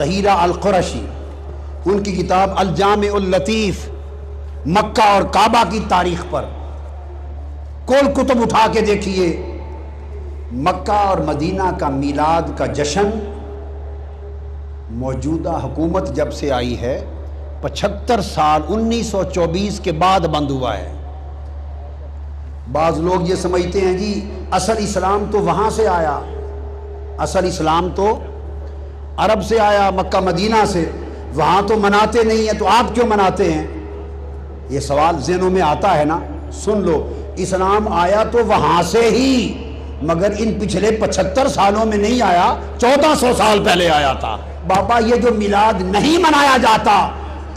طہیرہ القرشی، ان کی کتاب الجامع اللطیف مکہ اور کعبہ کی تاریخ پر کل کتب اٹھا کے دیکھیے، مکہ اور مدینہ کا میلاد کا جشن موجودہ حکومت جب سے آئی ہے 75 سال 1924 کے بعد بند ہوا ہے۔ بعض لوگ یہ سمجھتے ہیں جی اصل اسلام تو وہاں سے آیا، اصل اسلام تو عرب سے آیا، مکہ مدینہ سے، وہاں تو مناتے نہیں ہیں تو آپ کیوں مناتے ہیں؟ یہ سوال ذہنوں میں آتا ہے نا۔ سن لو، اسلام آیا تو وہاں سے ہی، مگر ان پچھلے 75 سالوں میں نہیں آیا، 1400 سال پہلے آیا تھا۔ بابا یہ جو میلاد نہیں منایا جاتا،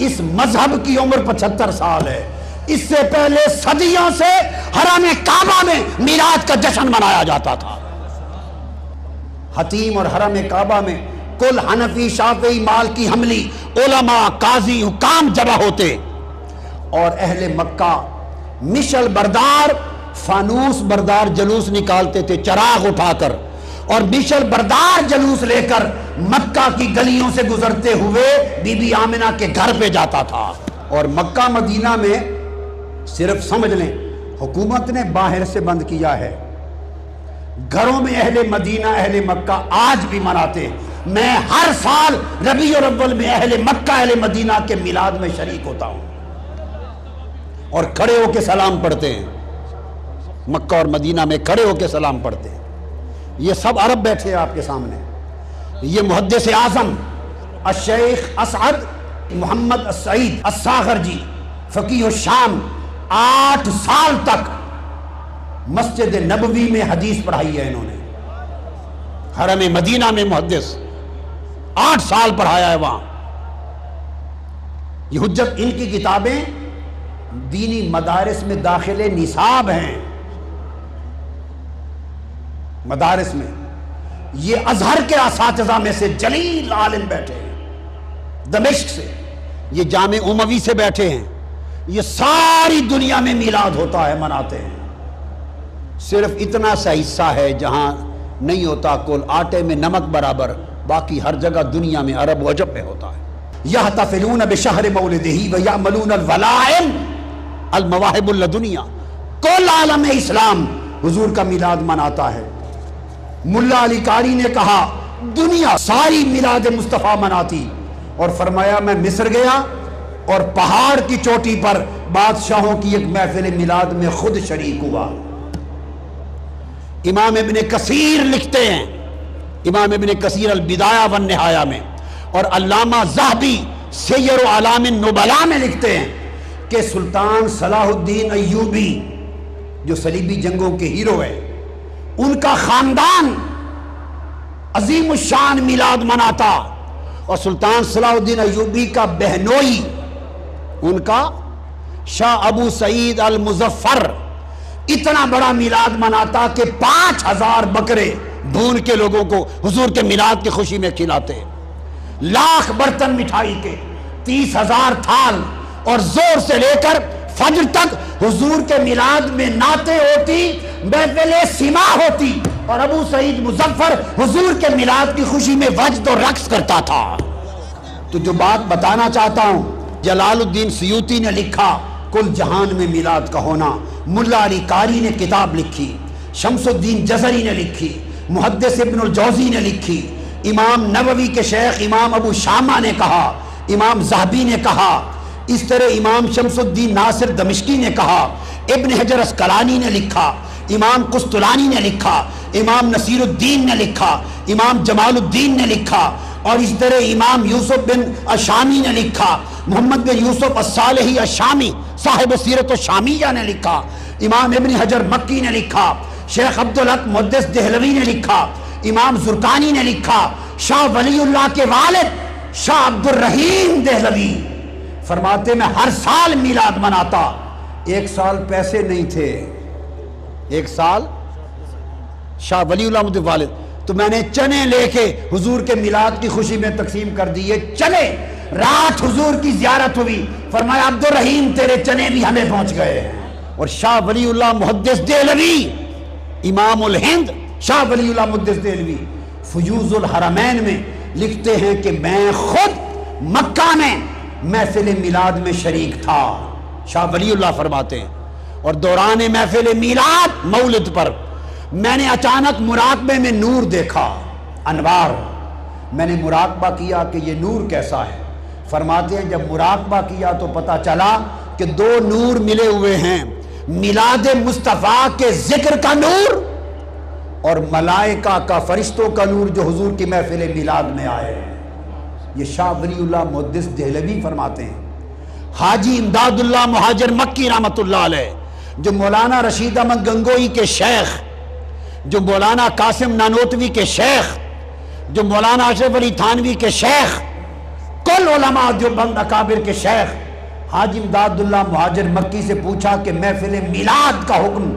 اس مذہب کی عمر 75 سال ہے، اس سے پہلے صدیوں سے حرم کعبہ میں میلاد کا جشن منایا جاتا تھا۔ حتیم اور حرم کعبہ میں کل حنفی، شافعی، مالکی، حنبلی علماء، قاضی، حکام جمع ہوتے، اور اہل مکہ مشل بردار، فانوس بردار جلوس نکالتے تھے چراغ اٹھا کر، اور مشل بردار جلوس لے کر مکہ کی گلیوں سے گزرتے ہوئے بی بی آمنہ کے گھر پہ جاتا تھا۔ اور مکہ مدینہ میں صرف سمجھ لیں حکومت نے باہر سے بند کیا ہے، گھروں میں اہل مدینہ اہل مکہ آج بھی مناتے ہیں۔ میں ہر سال ربیع الاول میں اہل مکہ اہل مدینہ کے میلاد میں شریک ہوتا ہوں اور کھڑے ہو کے سلام پڑھتے ہیں، مکہ اور مدینہ میں کھڑے ہو کے سلام پڑھتے ہیں۔ یہ سب عرب بیٹھے ہیں آپ کے سامنے۔ یہ محدث اعظم الشیخ اسعد محمد السعید الصاغرجی فقیہ الشام 8 سال تک مسجد نبوی میں حدیث پڑھائی ہے انہوں نے، حرم مدینہ میں محدث 8 سال پڑھایا ہے وہاں۔ یہ حجت ان کی کتابیں دینی مدارس میں داخل نصاب ہیں، مدارس میں۔ یہ ازہر کے اساتذہ میں سے جلیل عالم بیٹھے ہیں دمشق سے، یہ جامع اموی سے بیٹھے ہیں، یہ ساری دنیا میں میلاد ہوتا ہے، مناتے ہیں۔ صرف اتنا سا حصہ ہے جہاں نہیں ہوتا، کل آٹے میں نمک برابر، باقی ہر جگہ دنیا میں عرب و عجب میں ہوتا ہے۔ یحتفلون بشہر مولدہ ویعملون الولائم المواہب اللدنیا، کل عالم اسلام حضور کا میلاد مناتا ہے۔ ملا علی قاری نے کہا دنیا ساری میلاد مصطفیٰ مناتی، اور فرمایا میں مصر گیا اور پہاڑ کی چوٹی پر بادشاہوں کی ایک محفل میلاد میں خود شریک ہوا۔ امام ابن کثیر لکھتے ہیں، امام ابن کثیر البدایہ والنہایہ میں، اور علامہ ذہبی سیر اعلام النبلاء میں لکھتے ہیں کہ سلطان صلاح الدین ایوبی جو صلیبی جنگوں کے ہیرو ہیں، ان کا خاندان عظیم الشان میلاد مناتا، اور سلطان صلاح الدین ایوبی کا بہنوئی ان کا شاہ ابو سعید المظفر اتنا بڑا میلاد مناتا کہ 5000 بکرے بھون کے لوگوں کو حضور کے میلاد کی خوشی میں کھلاتے، لاکھ برتن مٹھائی کے، 30,000 تھال، اور زور سے لے کر فجر تک حضور کے میلاد میں نعتیں ہوتی، محفل سما ہوتی، اور ابو سعید مظفر حضور کے میلاد کی خوشی میں وجد و رقص کرتا تھا۔ تو جو بات بتانا چاہتا ہوں، جلال الدین سیوطی نے لکھا کل جہان میں میلاد کا ہونا، ملا علی قاری نے کتاب لکھی، شمس الدین جزری نے لکھی، محدث ابن الجوزی نے لکھی، امام نووی کے شیخ امام ابو شامہ نے کہا، امام ذہبی نے کہا، اس طرح امام شمس الدین ناصر دمشقی نے کہا، ابن حجر اسقلانی نے لکھا، امام قسطلانی نے لکھا، امام نصیر الدین نے لکھا، امام جمال الدین نے لکھا، اور اس طرح امام یوسف بن الشامی نے لکھا، محمد بن یوسف الصالحی الشامی صاحب سیرت الشامیہ نے لکھا، امام ابن حجر مکی نے لکھا، شیخ عبدالحق محدث دہلوی نے لکھا، امام زرقانی نے لکھا، شاہ ولی اللہ کے والد شاہ عبد الرحیم دہلوی فرماتے میں ہر سال میلاد مناتا، 1 سال پیسے نہیں تھے، 1 سال شاہ ولی اللہ محدث والد، تو میں نے چنے لے کے حضور کے میلاد کی خوشی میں تقسیم کر دیے چنے۔ رات حضور کی زیارت ہوئی، فرمایا عبد الرحیم تیرے چنے بھی ہمیں پہنچ گئے۔ اور شاہ ولی اللہ محدث دہلوی امام الہند شاہ ولی اللہ محدث دہلوی فیوض الحرمین میں لکھتے ہیں کہ میں خود مکہ میں محفل میلاد میں شریک تھا. شاہ ولی اللہ فرماتے ہیں اور دوران محفل میلاد مولد پر میں نے اچانک مراقبے میں نور دیکھا، انوار. میں نے مراقبہ کیا کہ یہ نور کیسا ہے. فرماتے ہیں جب مراقبہ کیا تو پتہ چلا کہ دو نور ملے ہوئے ہیں، میلاد مصطفیٰ کے ذکر کا نور اور ملائکہ کا، فرشتوں کا نور جو حضور کی محفل میلاد میں آئے. یہ شاہ ولی اللہ محدث دہلوی فرماتے ہیں. حاجی امداد اللہ مہاجر مکی رحمۃ اللہ علیہ، جو مولانا رشید احمد گنگوئی کے شیخ، جو مولانا قاسم نانوتوی کے شیخ، جو مولانا اشرف علی تھانوی کے شیخ، کل علماء جو بند اکابر کے شیخ، حاجی امداد اللہ مہاجر مکی سے پوچھا کہ محفل میلاد کا حکم،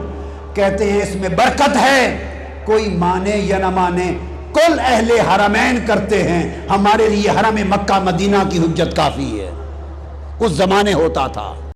کہتے ہیں اس میں برکت ہے، کوئی مانے یا نہ مانے کل اہل حرمین کرتے ہیں، ہمارے لیے حرم مکہ مدینہ کی حجت کافی ہے. اس زمانے ہوتا تھا.